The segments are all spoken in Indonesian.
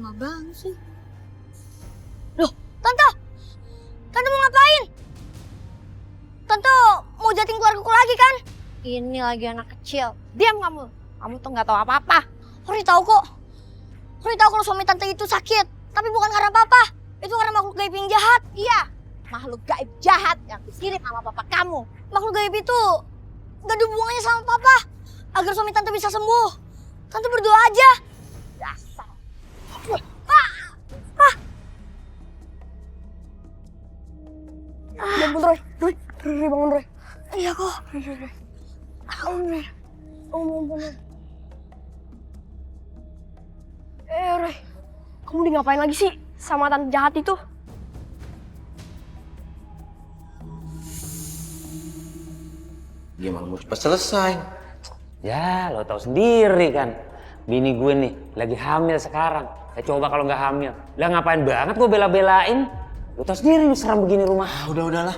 lama banget sih. Loh, Tante! Tante mau ngapain? Tante mau jatin keluargaku lagi kan? Ini lagi anak kecil. Diam kamu. Kamu tuh nggak tahu apa-apa. Hori tahu kok. Hori tahu kalau suami Tante itu sakit. Tapi bukan karena apa-apa. Itu karena makhluk gaib yang jahat. Iya, makhluk gaib jahat yang dikirim sama papa kamu. Makhluk gaib itu nggak ada hubungannya sama papa. Agar suami Tante bisa sembuh. Tante berdoa aja. Dasar. Bangun Roy, bangun Roy. Iya kok. Roy. Roy, kamu di ngapain lagi sih sama tante jahat itu? Gimana mau cepat selesai? Ya, lo tahu sendiri kan. Bini gue nih lagi hamil sekarang. Ya coba kalau nggak hamil. Lah ngapain banget gue bela-belain? Lo tahu sendiri nih seram begini rumah. Udahlah.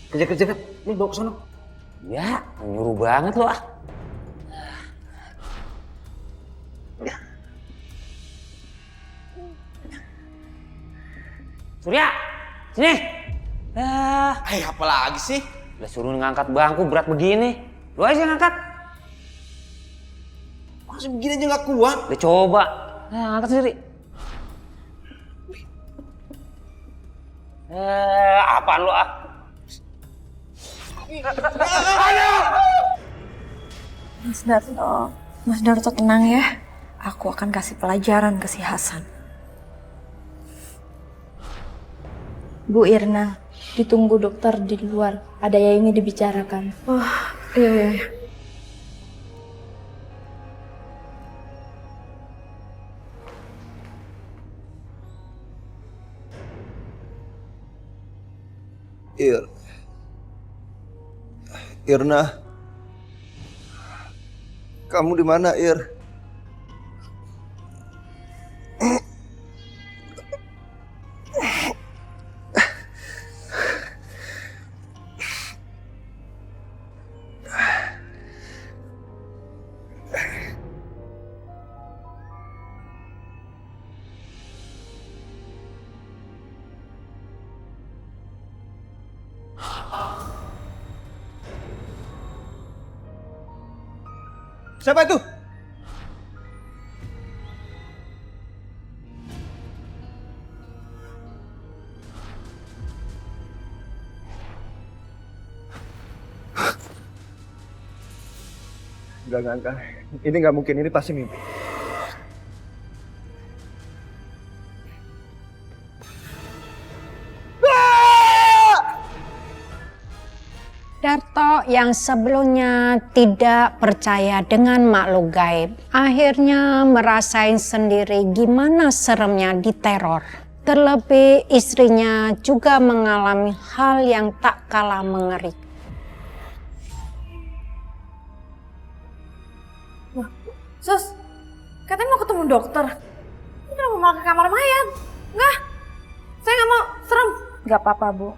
Kerja kan. Nih bawa ke sono. Ya, nyuruh banget lo ah. Surya, sini. Apa lagi sih? Lah suruh ngangkat bangku berat begini. Lu aja yang ngangkat. Masih begini aja nggak kuat. Lah coba. Ngangkat sendiri. Apaan lu ah? Mas Darto tenang ya. Aku akan kasih pelajaran ke si Hasan. Bu Irna, ditunggu dokter di luar. Ada yang ingin dibicarakan. Oh, iya. Irna, kamu di mana, Ir? Siapa itu? Enggak. Ini nggak mungkin, ini pasti mimpi. Darto yang sebelumnya tidak percaya dengan makhluk gaib, akhirnya merasain sendiri gimana seremnya diteror. Terlebih istrinya juga mengalami hal yang tak kalah mengerikan. Sus, katanya mau ketemu dokter. Ini kenapa malah ke kamar mayat? Enggak, saya nggak mau, serem. Gak apa-apa, Bu.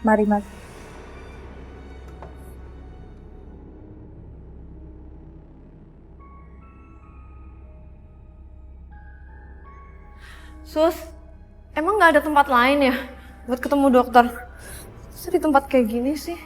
Mari, Mas. Sus, emang nggak ada tempat lain ya buat ketemu dokter? Masa di tempat kayak gini sih?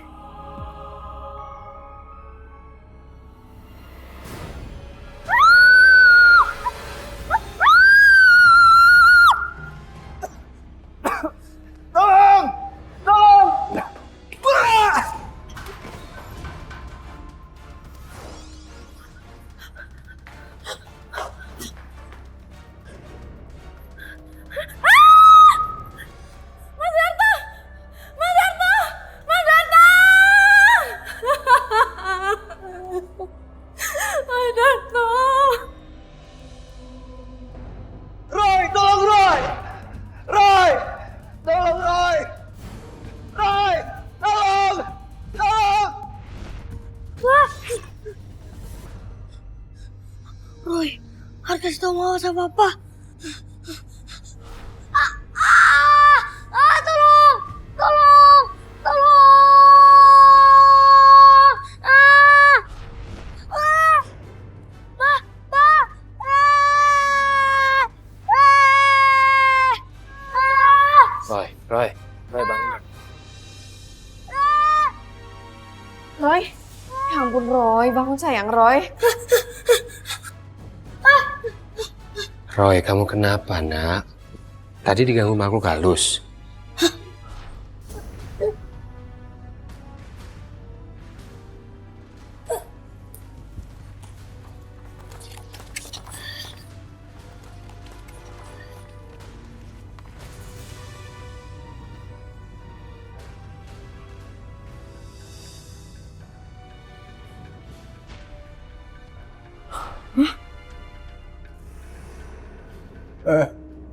Roy, harus kasih tau mama sama papa. Tolong! Tolong! Tolong! Pa! bangun sayang, Roy. Roy, kamu kenapa, nak? Tadi diganggu makhluk halus.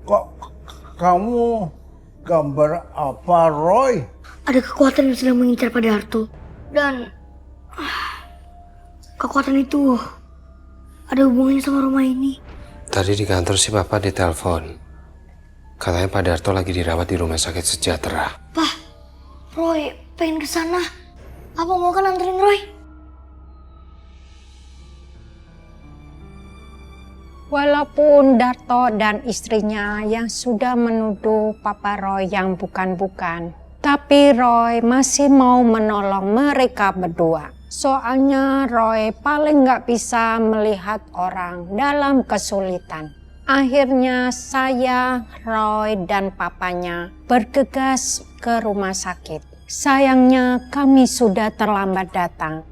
Kok kamu gambar apa, Roy? Ada kekuatan yang sedang mengincar pada Harto. Dan kekuatan itu ada hubungannya sama rumah ini. Tadi di kantor si Papa ditelepon. Katanya Pak Darto lagi dirawat di rumah sakit Sejahtera. Pak, Roy pengen ke sana. Apa mau kan anterin Roy? Walaupun Darto dan istrinya yang sudah menuduh Papa Roy yang bukan-bukan, tapi Roy masih mau menolong mereka berdua. Soalnya Roy paling nggak bisa melihat orang dalam kesulitan. Akhirnya saya, Roy, dan papanya bergegas ke rumah sakit. Sayangnya kami sudah terlambat datang.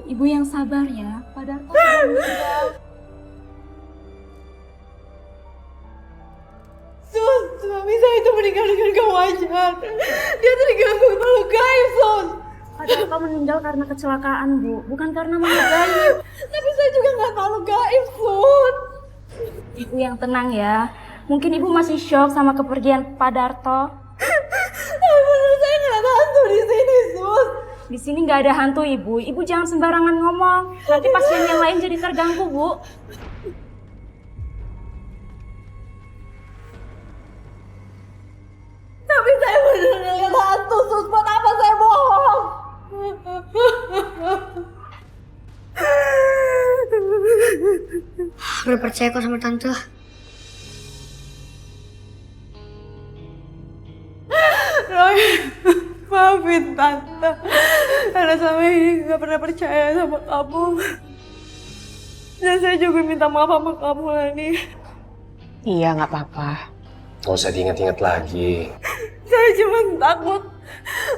Ibu yang sabar ya. Pak Darto sudah meninggal. Sus, suami saya itu meninggal dengan gak wajar. Dia tuh diganggu makhluk gaib, Sus. Pak Darto meninggal karena kecelakaan, Bu. Bukan karena makhluk gaib. Tapi saya juga gak makhluk gaib, Sus. Ibu yang tenang ya. Mungkin ibu masih shock sama kepergian Pak Darto. Tapi menurut saya gak ada hantu di sini, Sus. Di sini nggak ada hantu, Ibu. Ibu jangan sembarangan ngomong. Nanti pasien yang lain jadi terganggu, Bu. Tapi saya benar ngeliat hantu, Sus. Buat apa saya bohong? Roy percaya kok sama Tante. Roy, maafin Tante. Karena selama ini gak pernah percaya sama kamu. Dan saya juga minta maaf sama kamu, Lani. Iya, nggak apa-apa. Gak usah diingat-ingat lagi. Saya cuma takut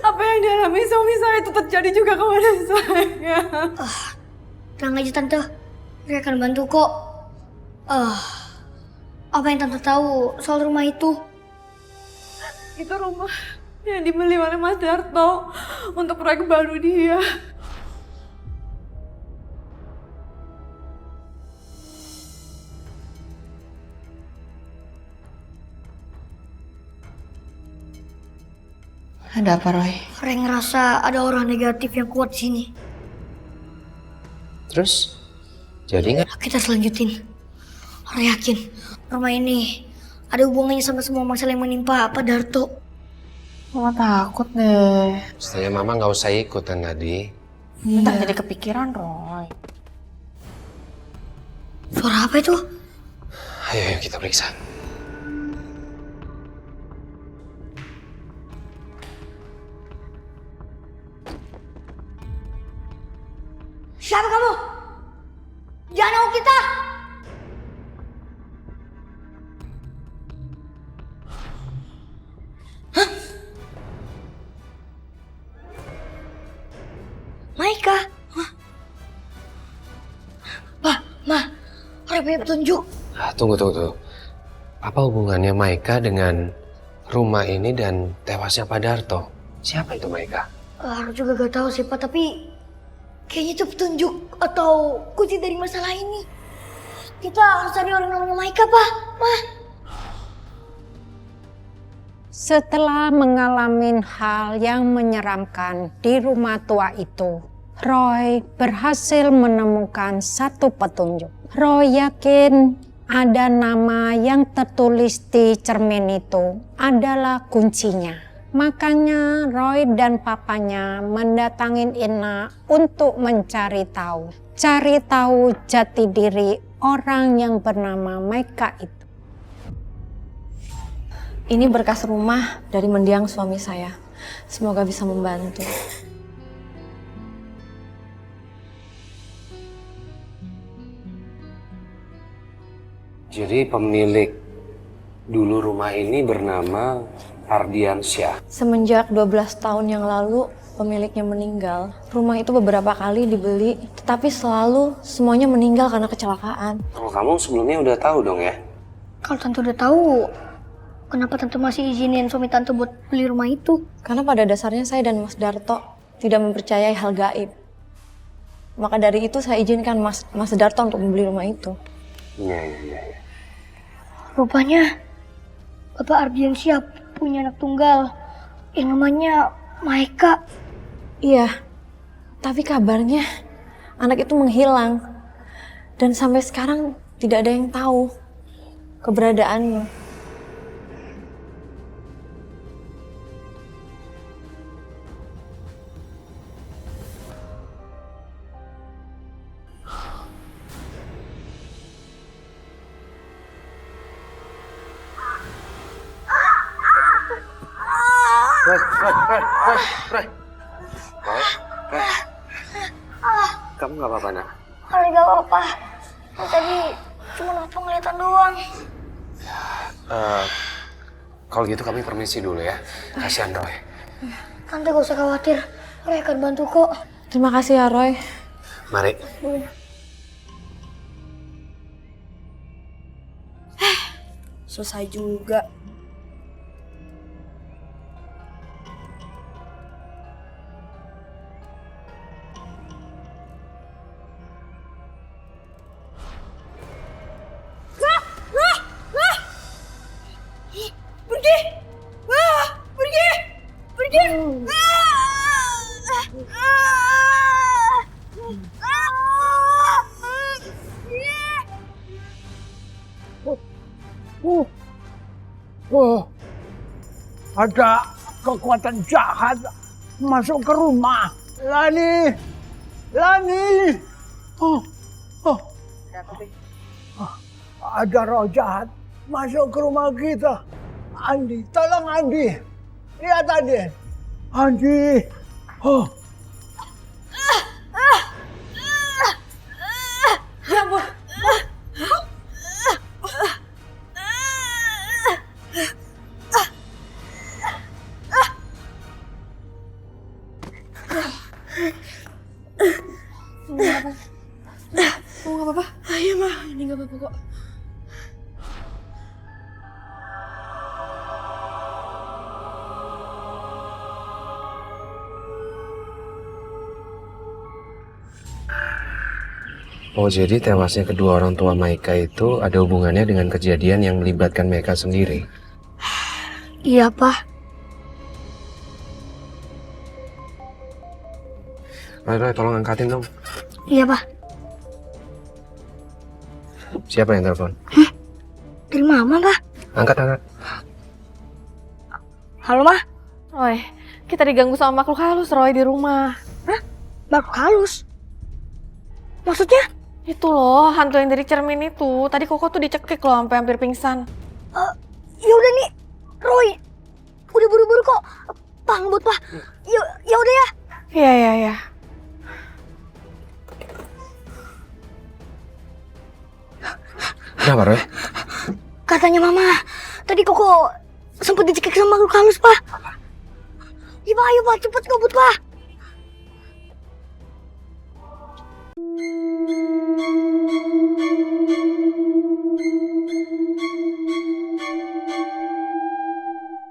apa yang dialami suami saya itu terjadi juga kepada saya. Tenang aja Tante, mereka akan bantu kok. Apa yang Tante tahu soal rumah itu? Itu rumah yang dibeli oleh Mas Darto untuk proyek baru dia. Ada apa, Roy? Roy ngerasa ada orang negatif yang kuat di sini. Terus? Jadi nggak? Kita harus lanjutin. Roy yakin rumah ini ada hubungannya sama semua masalah yang menimpa Pak Darto. Mama takut deh. Setidaknya Mama nggak usah ikut kan tadi. Ntar jadi kepikiran, Roy. Suara apa itu? Ayo kita periksa. Siapa kamu? Jangan ganggu kita! Hah? Maika? Hah? Ma, Roy punya petunjuk. Tunggu. Apa hubungannya Maika dengan rumah ini dan tewasnya Pak Darto? Siapa itu Maika? Roy juga gak tahu sih Pak, tapi kayaknya itu petunjuk atau kunci dari masalah ini. Kita harus cari orang namanya Maika, Pak. Ma. Setelah mengalami hal yang menyeramkan di rumah tua itu, Roy berhasil menemukan satu petunjuk. Roy yakin ada nama yang tertulis di cermin itu adalah kuncinya. Makanya Roy dan papanya mendatangin Ina untuk mencari tahu cari tahu jati diri orang yang bernama Maika itu. Ini berkas rumah dari mendiang suami saya. Semoga bisa membantu. Jadi pemilik dulu rumah ini bernama Ardiansyah. Semenjak 12 tahun yang lalu pemiliknya meninggal, rumah itu beberapa kali dibeli, tetapi selalu semuanya meninggal karena kecelakaan. Oh, kamu sebelumnya udah tahu dong ya? Kalau tante udah tahu, kenapa tante masih izinin suami tante buat beli rumah itu? Karena pada dasarnya saya dan Mas Darto tidak mempercayai hal gaib. Maka dari itu saya izinkan Mas Darto untuk membeli rumah itu. Iya. Rupanya Bapak Ardiansyah punya anak tunggal yang namanya Maika. Iya, tapi kabarnya anak itu menghilang. Dan sampai sekarang tidak ada yang tahu keberadaannya. Kamu nggak apa-apa, nak? Gak apa-apa. Tadi cuma apa ngeliatan doang. Kalau gitu kami permisi dulu ya. Kasihan Roy. Tante gak usah khawatir, Roy akan bantu kok. Terima kasih ya Roy. Mari. Selesai juga. Ada kekuatan jahat masuk ke rumah. Lani! Ada roh jahat masuk ke rumah kita. Andi, tolong Andi. Lihat Andi. Andi. Ya ampun. Kamu gak apa-apa? Iya mah, ini gak apa-apa kok. Oh, jadi tewasnya kedua orang tua Maika itu ada hubungannya dengan kejadian yang melibatkan Maika sendiri? Iya, Pak. Roy, tolong angkatin dong. Iya, Pak. Siapa yang telepon? Dari Mama, Pak. Angkat. Halo, Ma. Roy, kita diganggu sama makhluk halus Roy di rumah. Hah? Makhluk halus? Maksudnya? Itu loh, hantu yang dari cermin itu. Tadi Koko tuh dicekik loh sampai hampir pingsan. Ya udah nih, Roy. Udah buru-buru kok. Pak, ngebut, Pak. Ya udah ya. Iya. Kenapa, Roy? Katanya Mama, tadi Koko sempat dicekik sama makhluk halus, Pak. Iya, Pak, ayo, Pak. Cepet ngebut, Pak.